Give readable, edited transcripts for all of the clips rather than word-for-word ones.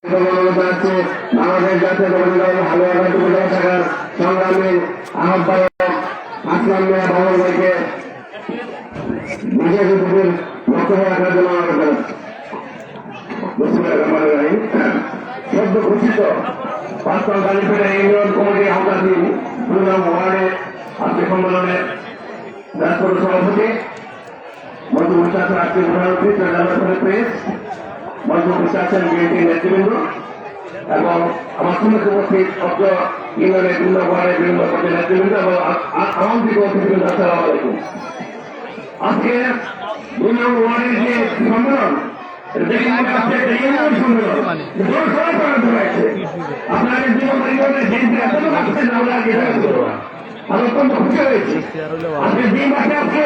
বাংলাদেশ জাতীয় দল হালুয়া থাকার সংগ্রামী আহ্বায়ক আসলাম মিয়া বাবুল ভাইকে বিশেষ অতিথির বক্তব্য রাখার জন্য সদ্য ঘোষিত পাঁচতন কালীপেটা ইউনিয়ন কমিটি হামলাধীন প্রোগ্রাম ওয়ার্ডের আজকে সম্মেলনের রাষ্ট্র সভাপতি মধ্যপ্রদেশ আছেন আজকে প্রধানমন্ত্রী প্রেস মধ্যপ্রদেশ আছেন বিএনপি নেতৃবৃন্দ এবং আমার সম্মুখে উপস্থিত অত্র ইউনিয়নের বিভিন্ন ওয়ার্ডের বিভিন্ন পর্যায়ের নেতৃবৃন্দ এবং আমন্ত্রিত অতিথিবৃন্দ আসসালামু আলাইকুম। আজকে 2 নম্বর ওয়ার্ডের যে সম্মেলন আপনাদের জীবনের আমি অত্যন্ত খুশি হয়েছি। আজকে যে মাসে আজকে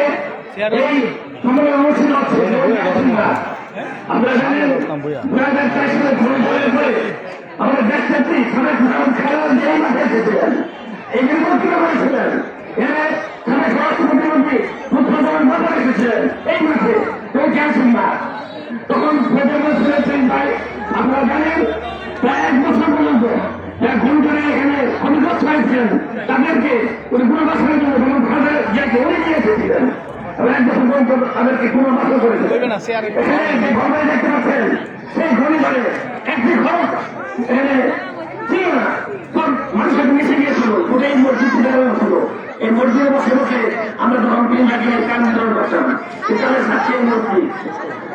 এই সম্মেলন অনুষ্ঠিত হচ্ছে আপনারা জানেন 2004 সালে আমরা দেখতেছি খেলার যে মাঠে এসেছিলেন এই নির্বাচন হয়েছিলেন এর স্বরাষ্ট্রমন্ত্রী মুখ্যমন্ত্রী মাথা রেখেছিলেন এই মাঠে কেউ জানছেন না। তখন শুনেছেন ভাই আপনারা জানেন প্রায় 1 বছর পর্যন্ত যারা খুন করে এখানে ক্ষতিগ্রস্ত হয়েছিলেন তাদেরকে পুনর্বাসনের জন্য যেমন খাদের যাকে উড়ে নিয়ে এসেছিলেন এবং 1 বছর পর্যন্ত তাদেরকে পুনর্বাসন করেছিলেন। এখানে যে ঘটনা দেখতে পাচ্ছেন সেই ঘটনায় একটি খরচ এখানে ছিল না, সব মানুষের মিশে গিয়েছিল। ওটাই মসজিদ ছিল। এই মসজিদে বসে বসে আমরা যখন দিন থাকিয়ে কান বিতরণ করতাম সেখানে সাক্ষী এই মসজিদ।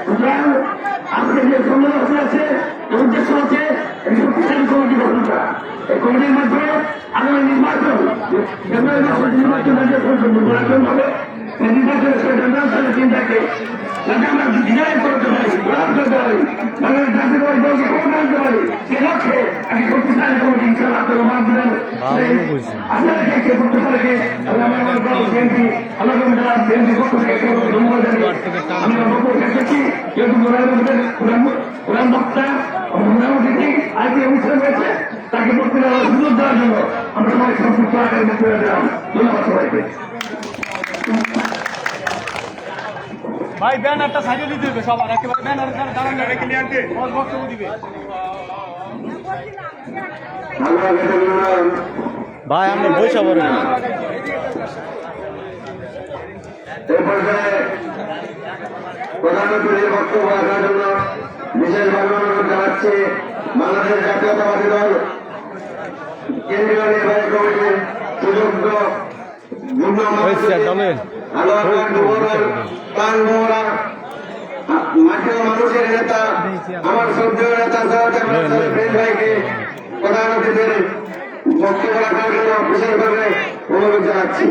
সুতরাং আজকে যে সম্মেলন হয়েছে উদ্দেশ্য হচ্ছে শক্তিশালী কমিটি গঠন করা। এই কমিটির মাধ্যমে আগামী নির্বাচন নির্বাচন হবে নির্বাচনের চিন্তাকে যাতে আমরা ডিজাইন করতে পারি করতে পারি বাংলাদেশ জাতীয় দলকে ক্ষমতা আনতে পারি সে লক্ষ্যে একটি শক্তিশালী কমিটি ইনশাআল্লাহ আপনারা মাঠ দিলেন আপনাদেরকে কে করতে পারে আমার দল বিএনপি আল্লাহ বিএনপি পক্ষ থেকে ধন্যবাদ জানিয়ে আমি আমার বক্তব্য শেষ করছি। যেহেতু কোরআন বক্তা প্রধানমন্ত্রী আজকে অনুষ্ঠান হয়েছে তাকে বক্তৃতা সুযোগ দেওয়ার জন্য আমরা সবাই সংযুক্ত আকারে বক্তৃতা দিলাম। ধন্যবাদ সবাইকে। ভাই ব্যানারটা সাইডে দিতে হবে সবার, একেবারে ব্যানার দাঁড়ান রেখে নিয়ে আনতে বক্তব্য দিবে ভাই আমরা বৈশা বলেন এই পর্যায়ে প্রধানমন্ত্রীর বক্তব্য রাখার জন্য বিশেষভাবে অনুরোধ জানাচ্ছি বাংলাদেশ জাতীয়তাবাদী দল কেন্দ্রীয় নির্বাহী কমিটির সুযোগ্য মাঠের মানুষের নেতা আমার শ্রদ্ধেয় নেতা ভাইকে প্রধান অতিথির বক্তব্য রাখার জন্য বিশেষভাবে অনুরোধ জানাচ্ছি।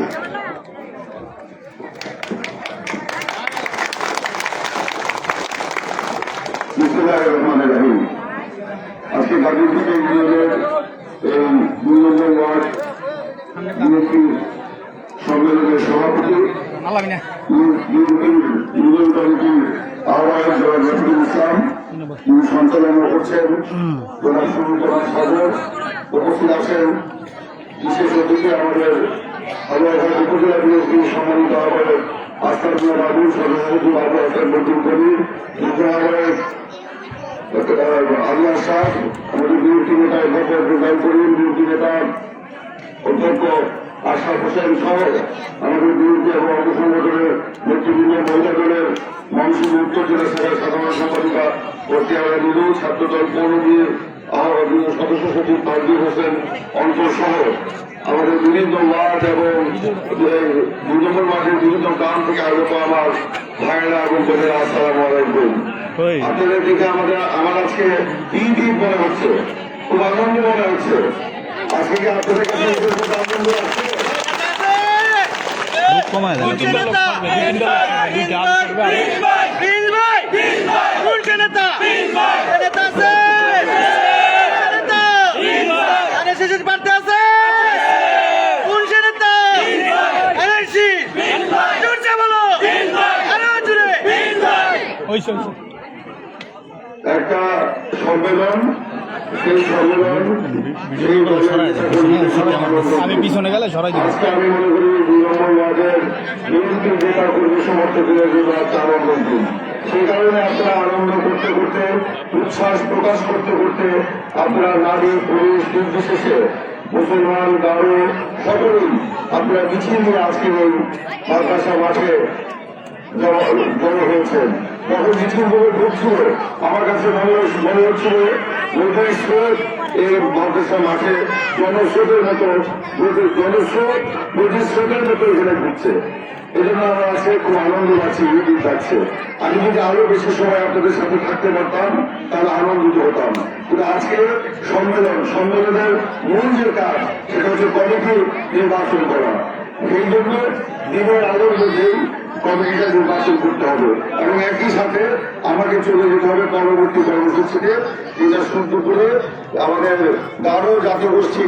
আজকে গাজীপুর ইউনিয়নের এই 2 নম্বর ওয়ার্ড বিএনপি সম্মেলনের সভাপতি ইউনিয়ন কমিটির আহ্বায়ক জনাব রফিকুল ইসলাম তিনি সঞ্চালনা করছেন। জনাব সুনীল সাগর উপস্থিত আছেন। বিশেষ অতিথি আমাদের হালুয়াঘাট উপজেলা বিএনপির সম্মানিত আহ্বায়ক আস্তার মিয়া বাবু, সভাপতি বাবু আস্তার নতুন কবির, যুগ্ম আহ্বায়ক আল্লাহ শাহ, আমাদের বিএনপি নেতা অধ্যাপক রুবাই করিম, বিএনপি নেতা অধ্যক্ষ আশরাফ হোসেন সহ আমাদের বিএনপি এবং অঙ্গ সংগঠনের নেতৃবৃন্দ, মহিলা দলের ময়মনসিংহ উত্তর জেলা শাখার সাধারণ সম্পাদিকা বর্তিয়ারা নীলু, ছাত্রদল পৌরবী সদস্য সচিব তাজুল হোসেন অন্তর সহ আমাদের বিভিন্ন ওয়ার্ড এবং 2 নম্বর ওয়ার্ডের বিভিন্ন গ্রাম থেকে আগত আমার ভাইয়েরা এবং বোনেরা আসসালামু আলাইকুম। আপনাদের দিকে আমার আজকে ঈদ মনে হচ্ছে, খুব আনন্দ মনে হচ্ছে। আজকে কি আপনাদের কাছে আনন্দ আছে? একটা সম্মেলন সেই সম্মেলন আমি পিছনে গেলে সরাই দিব। আজকে আমি মনে করি 2 নম্বর ওয়ার্ডের বিএনপি নেতা কর্মী সমর্থকদের জন্য একটা আনন্দের দিন। সেই কারণে আপনারা আনন্দ করতে করতে, উচ্ছ্বাস প্রকাশ করতে করতে আপনারা নারী পুরুষ নির্বিশেষে মুসলমান গাঁও সকলেই আপনারা মিছিল নিয়ে আজকে ওই মাদ্রাসা মাঠে জড়ো হয়েছেন। যখন মিছিলগুলো ঢুকছিল আমার কাছে মনে হচ্ছিল নদীর স্রোত এই মাদ্রাসা মাঠে জনস্রোতের মতো নদীর স্রোতের মতো এখানে ঢুকছে। এই জন্য আমরা আজকে খুব আনন্দ পাচ্ছি, ঈদ যাচ্ছে। আমি যদি আরো বেশি সময় আপনাদের সাথে থাকতে পারতাম তাহলে আনন্দিত হতাম। কিন্তু আজকে সম্মেলনের মূল যে কাজ সেটা হচ্ছে কমিটি নির্বাচন করা। সেই জন্য দিনের আলোর মধ্যেই কমিটিটা নির্বাচন করতে হবে এবং একই সাথে আমাকে চলে যেতে হবে পরবর্তী কর্মসূচিতে, যেটা শুরু করে আমাদের গারো জাতীয়গোষ্ঠী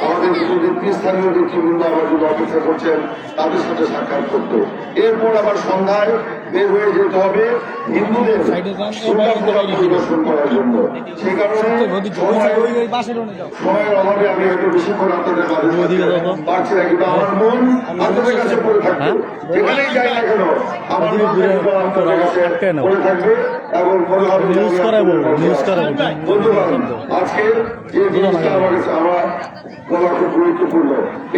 আমাদের কিছু স্থানীয় নেতৃবৃন্দ আবার যদি অপেক্ষা করছেন তাদের সাথে সাক্ষাৎ করতে। এরপর আবার সন্ধ্যায় বের হয়ে যেতে হবে হিন্দুদের পরিদর্শন করার জন্য। সেই কারণে সময়ের অভাবে আমি হয়তো বেশিক্ষণ আপনাদের পারছি না, কিন্তু আমার মন আপনাদের কাছে পড়ে থাকবে। যেখানেই যাই না কেন আমার মন আপনাদের কাছে পড়ে থাকবে এবং বন্ধুগণ, আজকে যে জিনিসটা আমার কাছে আমার বলা খুব গুরুত্বপূর্ণ,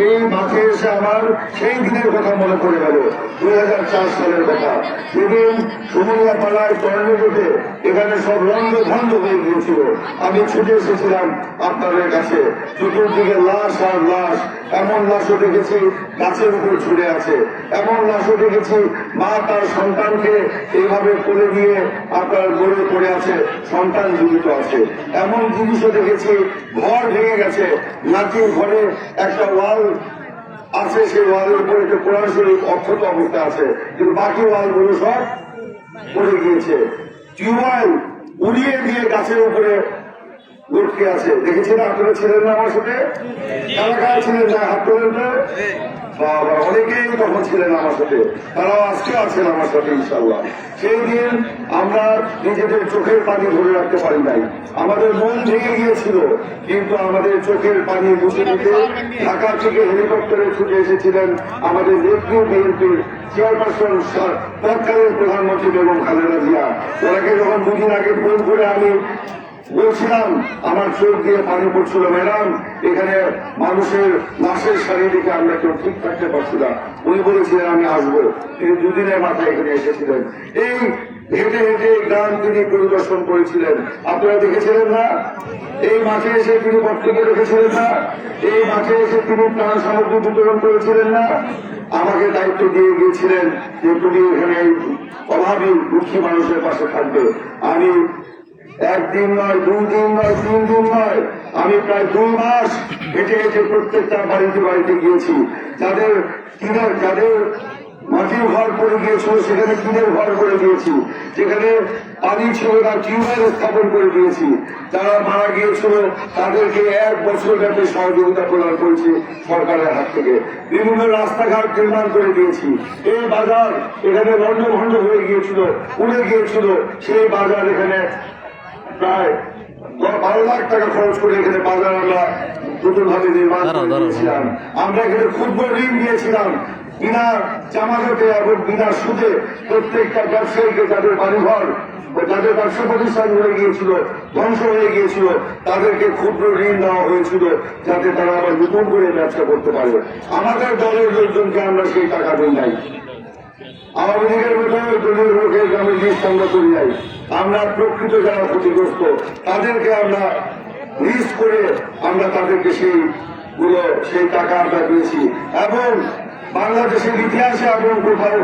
এই মাঠে এসে আমার সেই দিনের কথা মনে পড়ে গেল, 2004 সালের কথা। সেদিন সুমনিয়া পাড়ায় টর্নেডোতে এখানে সব রন্ধ ভন্ড হয়ে গিয়েছিল। আমি ছুটে এসেছিলাম আপনাদের কাছে, চতুর্দিকে লাশ আর লাশ। এমন লাশও দেখেছি গাছের উপর ঝুলে আছে, এমন লাশও দেখেছি মা তার সন্তানকে এইভাবে কোলে নিয়ে আপনার গড়ে পড়ে আছে, সন্তান জীবিত আছে। এমন জিনিসও দেখেছি ঘর ভেঙে গেছে, নাতির ঘরে একটা ওয়াল আছে, সেই ওয়ালের উপরে একটা কোরআন শরীফ অক্ষত অবস্থা আছে, কিন্তু বাকি ওয়ালগুলো সব পড়ে গিয়েছে। টিউবওয়েল উড়িয়ে দিয়ে গাছের উপরে লটকে আছে। দেখেছেন আপনারা, ছিলেন না আমার সাথে? কারা কারা ছিলেন না হাত তোলেন তো? বাবা, অনেকেই তখন ছিলেন আমার সাথে, তারাও আজকে আছেন আমার সাথে ইনশাল্লাহ। সেই দিন আমরা নিজেদের চোখের পানি ধরে রাখতে পারি নাই, আমাদের মন ভেঙে গিয়েছিল, কিন্তু আমাদের চোখের পানি মুছে দিতে ঢাকা থেকে হেলিকপ্টারে ছুটে এসেছিলেন আমাদের নেত্রী বিএনপির চেয়ারপারসন তৎকালীন প্রধানমন্ত্রী বেগম খালেদা জিয়া। ওনাকে যখন 2 দিন আগে ফোন করে আমি বলছিলাম, আমার চোখ দিয়ে পানি পড়ছিল, ম্যাডাম এখানে মানুষের লাশের সারি দিকে আমরা কেউ ঠিক থাকতে পারছি না, উনি বলেছিলেন আমি আসবো। তিনি 2 দিনের মাথায় এখানে এসেছিলেন। এই হেঁটে হেঁটে গ্রাম তিনি পরিদর্শন করেছিলেন, আপনারা দেখেছিলেন না? এই মাঠে এসে তিনি বক্তব্য রেখেছিলেন না? এই মাঠে এসে তিনি ত্রাণ সামগ্রী বিতরণ করেছিলেন না? আমাকে দায়িত্ব দিয়ে গিয়েছিলেন যে তুমি এখানে অভাবী দুঃখী মানুষের পাশে থাকবে। আমি 1 দিন নয়, 2 দিন নয়, 3 দিন নয়, আমি প্রায় 2 মাস হেঁটে হেঁটে প্রত্যেকটা বাড়িতে গিয়েছি। যাদের মাটির ঘর করে গিয়েছিল সেখানে টিনের ঘর করে দিয়েছি, যেখানে পানি ছিল না টিউবওয়েল স্থাপন করে দিয়েছি। যারা মারা গিয়েছিল তাদেরকে 1 বছর ব্যাপী সহযোগিতা প্রদান করেছি সরকারের হাত থেকে। বিভিন্ন রাস্তাঘাট নির্মাণ করে দিয়েছি। এই বাজার এখানে লন্ডভন্ড হয়ে গিয়েছিল, উড়ে গিয়েছিল, সেই বাজার এখানে প্রায় 12 লাখ টাকা খরচ করে এখানে বাজার আমরা নতুনভাবে নির্মাণ করেছিলাম। আমরা এখানে ক্ষুদ্র ঋণ দিয়েছিলাম বিনা জামানতে এবং বিনা সুদে প্রত্যেকটা ব্যবসায়ীকে, যাদের বাড়িঘর যাদের ব্যবসা প্রতিষ্ঠান হয়ে গিয়েছিল, ধ্বংস হয়ে গিয়েছিল, তাদেরকে ক্ষুদ্র ঋণ দেওয়া হয়েছিল যাতে তারা আবার নতুন করে ব্যবসা করতে পারে। আমাদের দলের লোকজনকে আমরা সেই টাকা দিই নাই, আওয়ামী লীগের মতো দলীয় লোকের আমি লিস্ট আমরা করি নাই। আমরা প্রকৃত যারা ক্ষতিগ্রস্ত তাদেরকে আমরা লিস্ট করে আমরা তাদেরকে সেই টাকা আমরা দিয়েছি। এবং বাংলাদেশের ইতিহাসে এমন কোথাও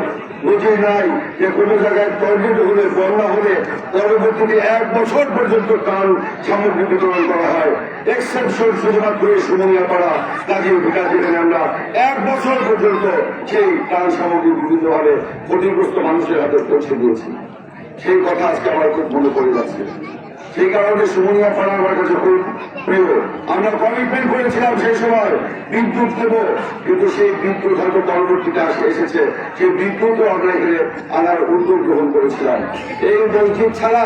বুঝি নাই যে কোনো জায়গায় টর্নেডো হলে, বন্যা হলে পরবর্তীতে 1 বছর পর্যন্ত ত্রাণ সামগ্রী বিতরণ করা হয়। এক্সেপশন শুধুমাত্র সুমনিয়া পাড়া কাজী বিকাশ, যেখানে আমরা 1 বছর পর্যন্ত সেই ত্রাণ সামগ্রী বিভিন্নভাবে ক্ষতিগ্রস্ত মানুষের হাতে পৌঁছে দিয়েছি। সেই কথা আজকে আমার খুব মনে পড়ে যাচ্ছে। সেই কারণে সুমনিয়া পাড়া আমার কাছে খুব প্রিয়। আমরা কমিটমেন্ট করেছিলাম সেই সময় বিদ্যুৎ দেব, কিন্তু সেই বিদ্যুৎ হয়তো পরবর্তীতে এসেছে, সেই বিদ্যুৎও আমরা এখানে আনার উদ্যোগ গ্রহণ করেছিলাম। এই মসজিদ ছাড়া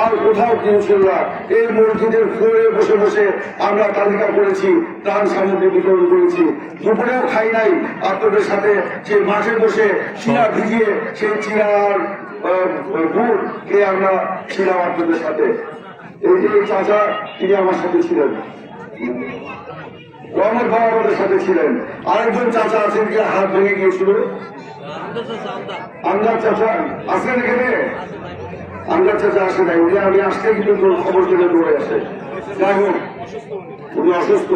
আর কোথাও কিনছিল না। এই মসজিদের ফ্লোরে বসে বসে আমরা তালিকা করেছি, ত্রাণ সামগ্রী বিতরণ করেছি। দুপুরেও খাই নাই আপনাদের সাথে, সেই মাঠে বসে চিরা ভিজিয়ে সেই চিরার গুড় খেয়ে আমরা ছিলাম আপনাদের সাথে। এই যে চাচা, তিনি আমার সাথে ছিলেন, রহমত ভাই আমাদের সাথে ছিলেন। আরেকজন চাচা আছেন, যে হাত ভেঙে গিয়েছিল, আমদার চাচা আসেন এখানে? আমদার চাচা আসে নাই, উনি আমি আসতে কিন্তু খবর পেলে দৌড়ে আসে। যাই হোক, উনি অসুস্থ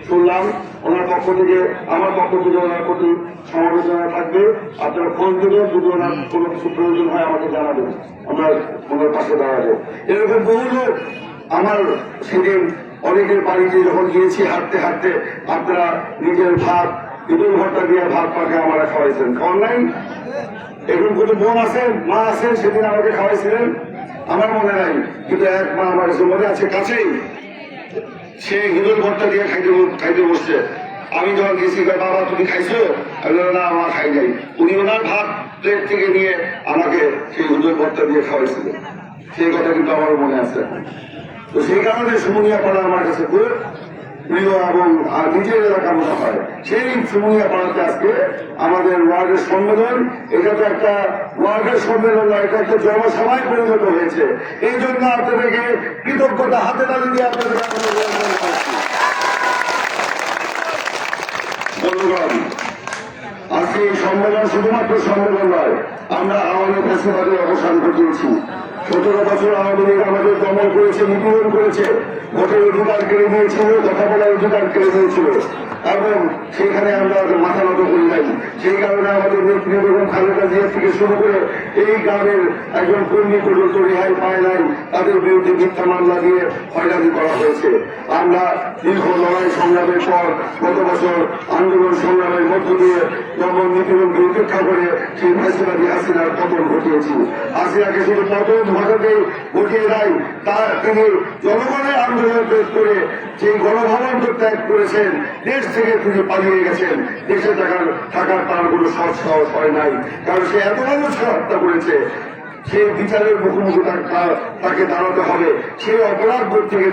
শুনলাম। ওনার পক্ষ থেকে, আমার পক্ষ থেকে ওনার প্রতি সমবেদনা থাকবে। আপনারা ফোন দেবেন, যদি ওনার কোনো কিছু প্রয়োজন হয় আমাকে জানাবেন, আমরা ওনার পাশে দাঁড়াবো। এরকম বহু লোক আমার সেদিন অনেকের বাড়িতে যখন গিয়েছি হাঁটতে হাঁটতে, আপনারা নিজের ভাত, ইঁদুর ভর্তা দিয়ে ভাত পাকে আমরা খাওয়াইছেন, খাওয়ান নাই? এরকম কোনো বোন আছেন, মা আছেন, সেদিন আমাকে খাওয়াইছিলেন? আমার মনে নাই, কিন্তু এক মা আমার কাছে মনে আছে, কাছেই, সে ইঁদুর ভর্তা দিয়ে খাইতে বসছে। আমি যখন গেছি, বাবা তুমি খাইছো? আমি বললাম, না আমার খাই নাই। উনি ওনার ভাত প্লেট থেকে নিয়ে আমাকে সেই ইঁদুর ভর্তা দিয়ে খাওয়াইছিলেন, সেই কথা কিন্তু আমারও মনে আছে। তো সেই কারণে সুমনিয়া পাড়া আমার কাছে খুব প্রিয় এবং নিজের এলাকা মনে হয়। সেই সুমনিয়া পাড়াতে আজকে আমাদের ওয়ার্ডের সম্মেলন, এটা তো একটা ওয়ার্ডের সম্মেলন নয়, এটা একটা জনসভায় পরিণত হয়েছে। এই জন্য আপনাদেরকে কৃতজ্ঞতা হাতে তালি দিয়ে আপনাদের বন্ধুগণ, আজকে এই সম্মেলন শুধুমাত্র সম্মেলন নয়, আমরা আওয়ামী ফ্যাসিবাদের অবসান ঘটিয়েছি। 17 বছর আওয়ামী লীগ আমাদের দমন করেছে, নিপীড়ন করেছে, ভোটের অধিকার কেড়ে নিয়েছিল, কথা বলার অধিকার কেড়ে নিয়েছিল, এবং সেখানে আমরা মাথা নত করি নাই। সেই কারণে আমাদের নেত্রী বেগম খালেদা জিয়া থেকে শুরু করে এই গ্রামের একজন কর্মী পর্যন্ত রেহাই পায় নাই, তাদের বিরুদ্ধে মিথ্যা মামলা দিয়ে হয়রানি করা হয়েছে। আমরা দীর্ঘ লড়াই সংগ্রামের পর গত বছর আন্দোলন সংগ্রামের মধ্য দিয়ে দমন নিপীড়নকে উপেক্ষা করে সেই ফ্যাসিবাদী হাসিনার পতন ঘটিয়েছি। হাসিনাকে শুধু পতন ঘটাতেই ঘটিয়ে দেয়, তার তিনি জনগণের আন্দোলন করে সেই গণভবন ত্যাগ করেছেন, দেশ থেকে তিনি পালিয়ে গেছেন। দেশে থাকার তার কোনো সৎ সাহস হয় নাই, কারণ সে এত মানুষকে হত্যা করেছে। সে বিচারের মুখোমুখি তাকে দাঁড়াতে হবে। সে অপরাধ বোধ থেকে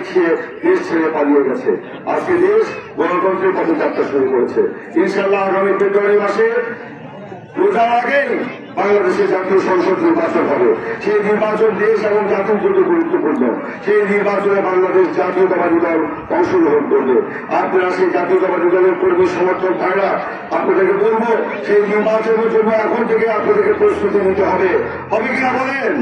দেশ ছেড়ে পালিয়ে গেছে। আজকে দেশ গণতন্ত্রের পথে যাত্রা শুরু করেছে। ইনশাআল্লাহ আগামী ফেব্রুয়ারি মাসে রোজার আগেই বাংলাদেশের জাতীয় সংসদ নির্বাচন হবে। সেই নির্বাচন দেশ এবং জাতির জন্য গুরুত্বপূর্ণ। সেই নির্বাচনে বাংলাদেশ জাতীয়তাবাদী দল অংশগ্রহণ করবে। আপনারা সেই জাতীয়তাবাদী দলের কর্মী সমর্থক ভাইরা, আপনাদেরকে বলবো, সেই নির্বাচনের জন্য এখন থেকে আপনাদেরকে প্রস্তুতি নিতে হবে। হবে কিনা বলেন?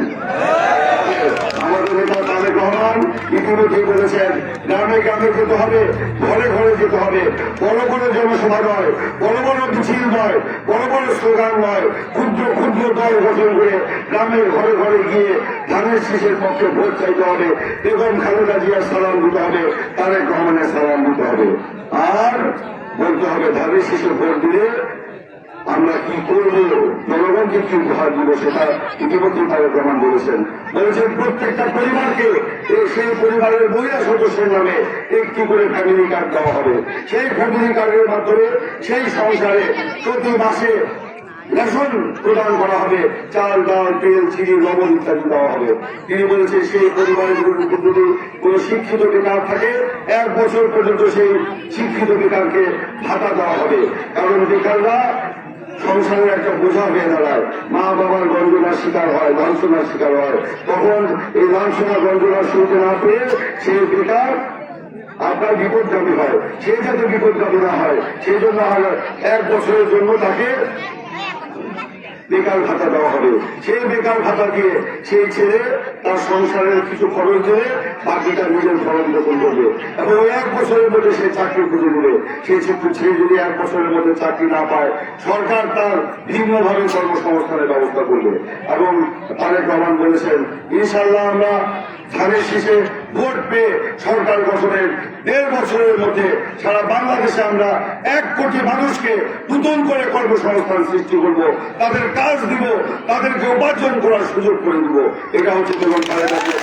আমাদের নেতা তারেক রহমান ইতিমধ্যেই বলেছেন, গ্রামে গ্রামে যেতে হবে, ঘরে ঘরে যেতে হবে। বড় বড় জনসভা নয়, বড় বড় মিছিল নয়, বড় বড় স্লোগান নয়, ক্ষুদ্র ক্ষুদ্র দল গঠন করে গ্রামের ঘরে ঘরে গিয়ে ধানের শীষের পক্ষে ভোট চাইতে হবে। বেগম খালেদা জিয়ার সালাম দিতে হবে, তারেক রহমানের সালাম দিতে হবে। আর বলতে হবে, ধানের শীষে ভোট দিলে আমরা কি করব, জনগণকে কি উপহার দিব, সেটা ইতিমধ্যে তারেক রহমান বলেছেন। প্রত্যেকটা পরিবারকে সেই পরিবারের মহিলা সদস্যের নামে একটি করে ফ্যামিলি কার্ড দেওয়া হবে। সেই ফ্যামিলি কার্ডের মাধ্যমে সেই সংসারে প্রতি মাসে রেশন প্রদান করা হবে, চাল, ডাল, তেল, চিনি, লবণ ইত্যাদি দেওয়া হবে। তিনি বলেছেন, সেই পরিবারের যদি কোন শিক্ষিত বেকার থাকে, 1 বছর পর্যন্ত সেই শিক্ষিত বেকারকে ভাতা দেওয়া হবে। কারণ বেকাররা সংসারের একটা বোঝা হয়ে দাঁড়ায়, মা বাবার গঞ্জনার শিকার হয়, লাঞ্ছনার শিকার হয়। তখন এই লাঞ্ছনা গঞ্জনার শুনতে না পেয়ে সেই বেকার আপনার বিপদগামী হয়। সে যাতে বিপদগামী না হয়, সেই জন্য 1 বছরের জন্য তাকে বেকার ভাতা দেওয়া হবে। সেই বেকার ভাতা দিয়ে সেই ছেলে তার সংসারের কিছু খরচ দেবে, বাকিটা নিজের খরচ যখন করবে, এবং 1 বছরের মধ্যে সে চাকরি খুঁজে নেবে। সেই ছেলে যদি 1 বছরের মধ্যে চাকরি না পায়, সরকার তার ভিন্নভাবে কর্মসংস্থানের ব্যবস্থা করবে। এবং তারেক রহমান বলেছেন, ইনশাআল্লাহ আমরা ধানের শীষে ভোট পেয়ে সরকার গঠনের 1.5 বছরের মধ্যে সারা বাংলাদেশে আমরা 1 কোটি মানুষকে নতুন করে কর্মসংস্থান সৃষ্টি করব, তাদের কাজ দিব, তাদেরকে উপার্জন করার সুযোগ করে দিব। এটা হচ্ছে যেমন খালেদা জিয়া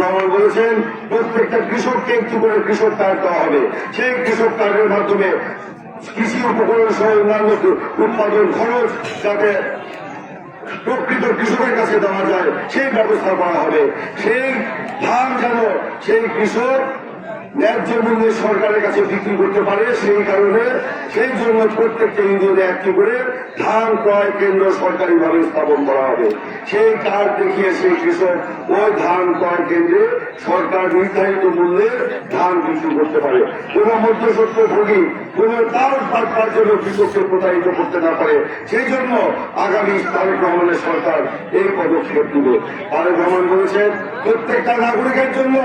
রহমান বলেছেন প্রত্যেকটা কৃষককে একটু করে কৃষক কার্ড দেওয়া হবে। সেই কৃষক কার্ডের মাধ্যমে কৃষি উপকরণ সহ অন্যান্য উৎপাদন খরচ যাতে প্রকৃত কৃষকের কাছে দেওয়া যায় সেই ব্যবস্থা করা হবে। সেই ধান যেন সেই কৃষক ন্যায্য মূল্যে সরকারের কাছে বিক্রি করতে পারে, সেই জন্য প্রত্যেকটা ইউনিয়নে একটি করে ধান ক্রয় কেন্দ্র সরকারিভাবে স্থাপন করা হবে। সেই কার্ড দেখিয়ে সেই কৃষক ওই ধান ক্রয় কেন্দ্রে সরকার নির্ধারিত মূল্যে ধান বিক্রি করতে পারে। কোন মধ্যস্বত্ব ভোগী কোন তার পাওয়ার জন্য কৃষককে প্রতারিত করতে না পারে, সেই জন্য আগামী তারেক রহমানের সরকার এই পদক্ষেপ নেবে। তারেক রহমান বলেছেন প্রত্যেকটা নাগরিকের জন্য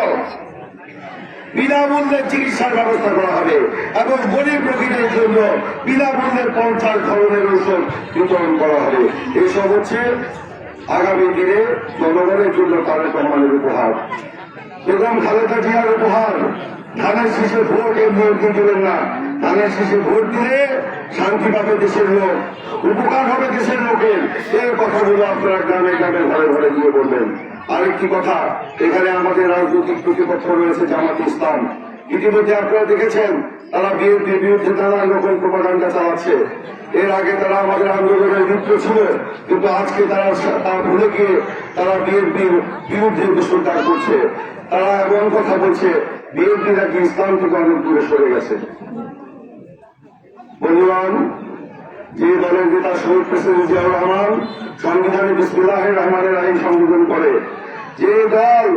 বিনামূল্যে চিকিৎসার ব্যবস্থা করা হবে এবং গরিব রোগীদের জন্য বিনামূল্যে 50 ধরনের ঔষধ বিতরণ করা হবে। এসব হচ্ছে আগামী দিনে জনগণের জন্য তারেক রহমানের উপহার, বেগম খালেদা জিয়ার উপহার। ধানের শীষে ভোট এমনি দিবেন না, ধানের শীষে ভোট দিলে শান্তি পাবে দেশের লোক, উপকার হবে দেশের লোকের। এর কথাগুলো আপনারা গ্রামে গ্রামে ঘরে ঘরে গিয়ে বলবেন। আরেকটি কথা, এখানে আমাদের রাজনৈতিক প্রতিপক্ষ রয়েছে জামাত ইসলাম। ইতিমধ্যে আপনারা দেখেছেন তারা বিএনপির বিরুদ্ধে নানা রকম প্রোপাগান্ডা চালাচ্ছে। এর আগে তারা আমাদের আন্দোলনের মিত্র ছিল, কিন্তু আজকে তারা ভুলে গিয়ে তারা বিএনপির বিরুদ্ধে দুষ্কৃতার করছে। তারা এমন কথা বলছে বিএনপি নাকি ইসলাম থেকে অনেক দূরে সরে গেছে। বন্ধুগণ, যে দলের নেতা শহীদ প্রেসিডেন্ট জিয়াউর রহমান সংবিধানে বিসমিল্লাহির রহমানির রহিম সংযোজন করে, যে দল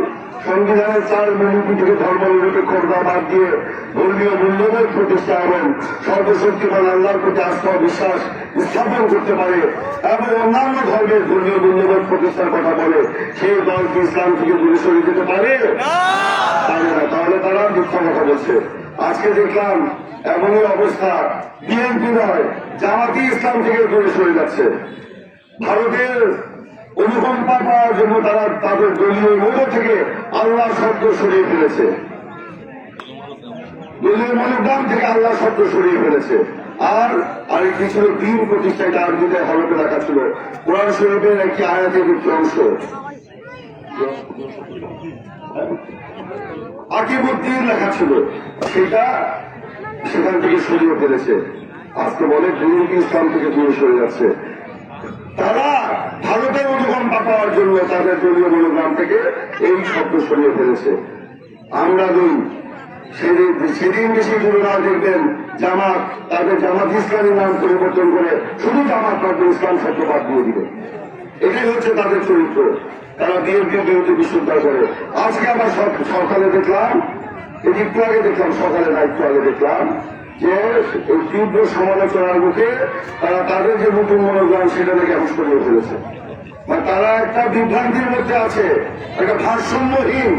সংবিধানের 4 মূলনীতি থেকে ধর্মনিরপেক্ষতা বাদ দিয়ে ধর্মীয় মূল্যবোধ প্রতিষ্ঠা এবং সর্বশক্তিমান আল্লাহর প্রতি আস্থা ও বিশ্বাস স্থাপন করতে পারে এবং অন্যান্য ধর্মের ধর্মীয় মূল্যবোধ প্রতিষ্ঠার কথা বলে, সেই দল কি ইসলাম থেকে দূরে সরে যেতে পারে? পারে না। তাহলে তারা মিথ্যা কথা বলছে। আজকে দেখলাম এমনই অবস্থা, বিএনপি নয় জামাতি ইসলাম থেকে দূরে সরে যাচ্ছে। ভারতের অনুকম্পা পাওয়ার জন্য তারা তাদের দলীয় মূল্য থেকে আল্লাহ শব্দ সরিয়ে ফেলেছে, দলীয় মনোগ্রাম থেকে আল্লাহ শব্দ সরিয়ে ফেলেছে। আর আরেকটি ছিল দিন প্রতিষ্ঠা, এটা আরবিতে হলফে লেখা ছিল, কোরআন শরীফের একটি আয়াতের একটি অংশ, আকিবুদ্দিন লেখা ছিল, সেটা সেখান থেকে সরিয়ে ফেলেছে। আজকে বলে বিএনপি ইসলাম থেকে দূরে সরে যাচ্ছে। তারা ভারতের অনুকম্পা পাওয়ার জন্য তাদের দলীয় মনোগ্রাম থেকে এই শব্দ সরিয়ে ফেলেছে। আমরা দুই সেদিন বেশি যুবরা দেখবেন জামাত তাদের জামাত ইসলামের নাম পরিবর্তন করে শুধু জামাত তাদের ইসলাম শব্দ বাদ দিয়ে দিবে। এটাই হচ্ছে তাদের চরিত্র। তারা বিএনপির বিরুদ্ধে বিশুদ্ধার করে। আজকে আবার সকালে দেখলাম, একটু আগে দেখলাম, সকালে না একটু আগে দেখলাম যে এই তীব্র সমালোচনার মুখে তারা তাদের যে নতুন মনোগ্রাম সেটা নাকি এখন সরিয়ে ফেলেছে। মানে তারা একটা বিভ্রান্তির মধ্যে আছে, একটা ভারসাম্যহীন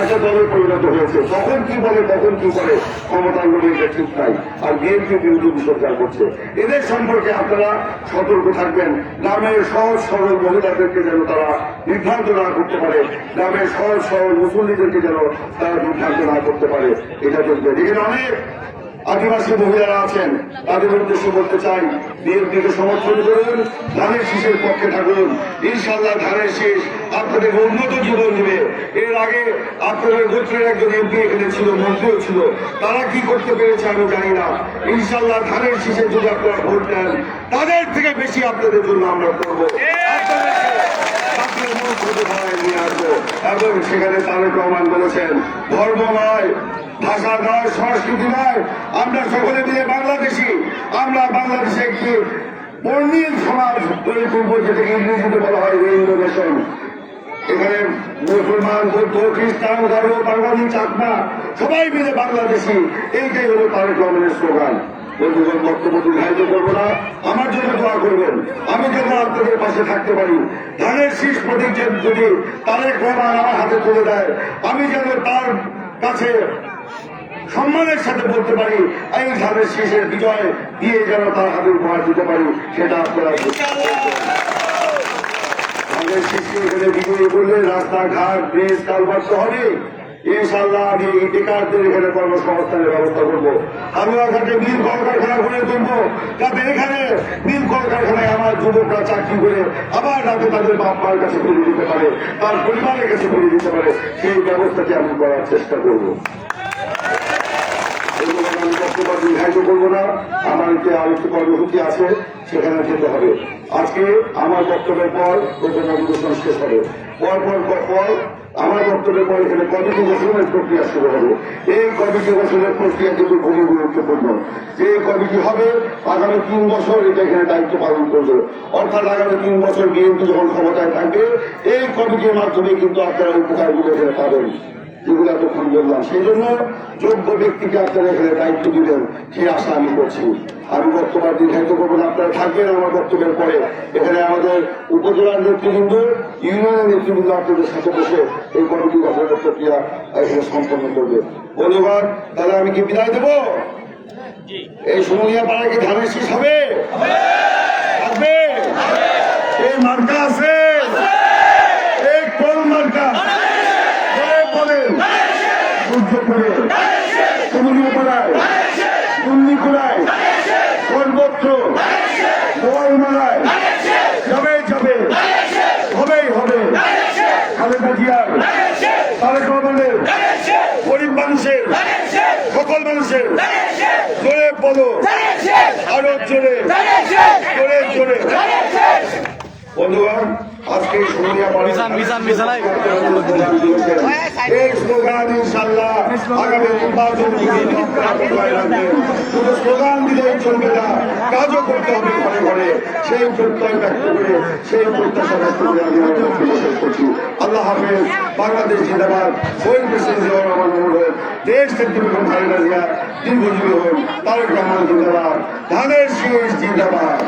একটা দলে পরিণত হয়েছে। কখন কি বলে কখন কি করে ক্ষমতার লোভে এটা ঠিক নাই। আর বিএনপি বিরুদ্ধে বিসর্জন করছে। এদের সম্পর্কে আপনারা সতর্ক থাকবেন। গ্রামের সহজ সরল মহিলাদেরকে যেন তারা বিভ্রান্ত না করতে পারে, গ্রামের সহজ সরল মুসল্লিদেরকে যেন তারা বিভ্রান্ত না করতে পারে, এটা দেখবেন। এখানে অনেক আদিবাসী মহিলারা আছেন, তাদের উদ্দেশ্যে বলতে চাই বিএনপিকে সমর্থন করুন, ধানের শীষের পক্ষে থাকুন। ইনশাল্লাহ ধানের শীষ আপনাদের উন্নত জীবন দেবে। এর আগে আপনাদের গোত্রের একজন এমপি এখানে ছিল, মন্ত্রীও ছিল, তারা কি করতে পেরেছে আমি জানি না। ইনশাল্লাহ ধানের শীষে যদি আপনারা ভোট দেন তাদের থেকে বেশি আপনাদের জন্য আমরা করবো, আপনাদের মুখ ধরে ধরায় নিয়ে আসবো। এবং সেখানে তারেক রহমান বলেছেন ধর্ম নয়, ভাষা নয়, সংস্কৃতি নয়, আমরা সকলে মিলে বাংলাদেশি। আমরা বাংলাদেশে একটি বর্ণিল সমাজ গড়ে তুলব, যেটাকে ইংরেজিতে বলা হয় রেইনবো নেশন। এখানে মুসলমান, বৌদ্ধ, খ্রিস্টান, ধর্ম, বাঙালি, চাকমা সবাই মিলে বাংলাদেশি, এইটাই হল তারেক রহমানের স্লোগান। বন্ধুগণ, বক্তব্য দীর্ঘায়িত করবো না, আমার জন্য দোয়া করবেন, আমি যেন আপনাদের পাশে থাকতে পারি। ধানের শীষ প্রতীক যদি তারেক রহমান আমার হাতে তুলে দেয়, আমি যেন তার কাছে সম্মানের সাথে বলতে পারি এই ধানের শীষের বিজয় দিয়ে যেন তার হাতে উপহার দিতে পারি, সেটা আপনারা ধানের শীষকে এখানে বিজয়ী করলে রাস্তাঘাট, ব্রিজ, কালভার্ট হবে। ইনশাল্লাহ আমি বেকারদের এখানে কর্মসংস্থানের ব্যবস্থা করবো। আমি ওখানে মিল কলকারখানা করে তুলবো, যাতে এখানে মিল কলকারখানায় আমার যুবকরা চাকরি করে আবার রাতে তাদের বাপ মার কাছে ফিরে দিতে পারে, তার পরিবারের কাছে ফিরে দিতে পারে, সেই ব্যবস্থাকে আমি করার চেষ্টা করবো। আমি বক্তব্য দীর্ঘায়িত করবো না, আমার যে আরেকটি কর্মসূচি আছে সেখানে যেতে হবে। আজকে আমার বক্তব্যের পর প্রথম অধিবেশন শেষ হবে, পর আমার বক্তব্যের পর এখানে কমিটি গঠনের প্রক্রিয়া শুরু হবে। এই কমিটি গঠনের প্রক্রিয়া কিন্তু খুবই গুরুত্বপূর্ণ। যে কমিটি হবে আগামী 3 বছর এটা এখানে দায়িত্ব পালন করবে, অর্থাৎ আগামী 3 বছর বিএনপি যখন ক্ষমতায় থাকবে এই কমিটির মাধ্যমে কিন্তু আপনারা উপকারগুলো এখানে পাবেন, যেগুলো এতক্ষণ বললাম। সেই জন্য যোগ্য ব্যক্তিকে আপনারা এখানে দায়িত্ব দিবেন, সেই আশা আমি করছি। আমি বক্তব্য দীর্ঘায়িত করবো না, আপনারা থাকবেন আমার বক্তব্যের পরে। এখানে আমাদের উপজেলার নেতৃবৃন্দ, ইউনিয়নের নেতৃবৃন্দ আপনাদের সাথে বসে এই কমিটি গঠনের প্রক্রিয়া এখানে সম্পন্ন করবে। ধন্যবাদ। তাহলে আমি কি বিদায় দেবো? এই সমুনিয়া পাড়ায় কি ধানের শীষ হবে? থাকবে? এই মার্কা আছে? এই কোন মার্কা বলেন? সূর্যপুরে, সমুনিয়া পাড়ায়, চুন্নিকুড়ায়, সর্বত্র, গোয়ালমালায় যাবে, হবে খালেদা জিয়ার, তারেক রহমানের, গরিব মানুষের, সকল মানুষের জোরে বলো, আরো জোরে। বন্ধুগণ, আজকে এই স্লোগান ইনশাল্লাহ আগামী নির্বাচন শুধু স্লোগান দিলেই চলবে না, কাজও করতে হবে ঘরে ঘরে। সেই প্রত্যয় ব্যক্ত করে, সেই প্রত্যাশা ব্যক্ত করে আমি আমার বক্তব্য শেষ করছি। আল্লাহ হাফেজ। বাংলাদেশ জিন্দাবাদ। শহীদ প্রেসিডেন্ট জিয়াউর রহমান মহোদয়, দেশ থেকে বেগম খালেদা জিয়া দীর্ঘজীবী হন। তারেক রহমান জিন্দাবাদ। ধানের শীষ জিন্দাবাদ।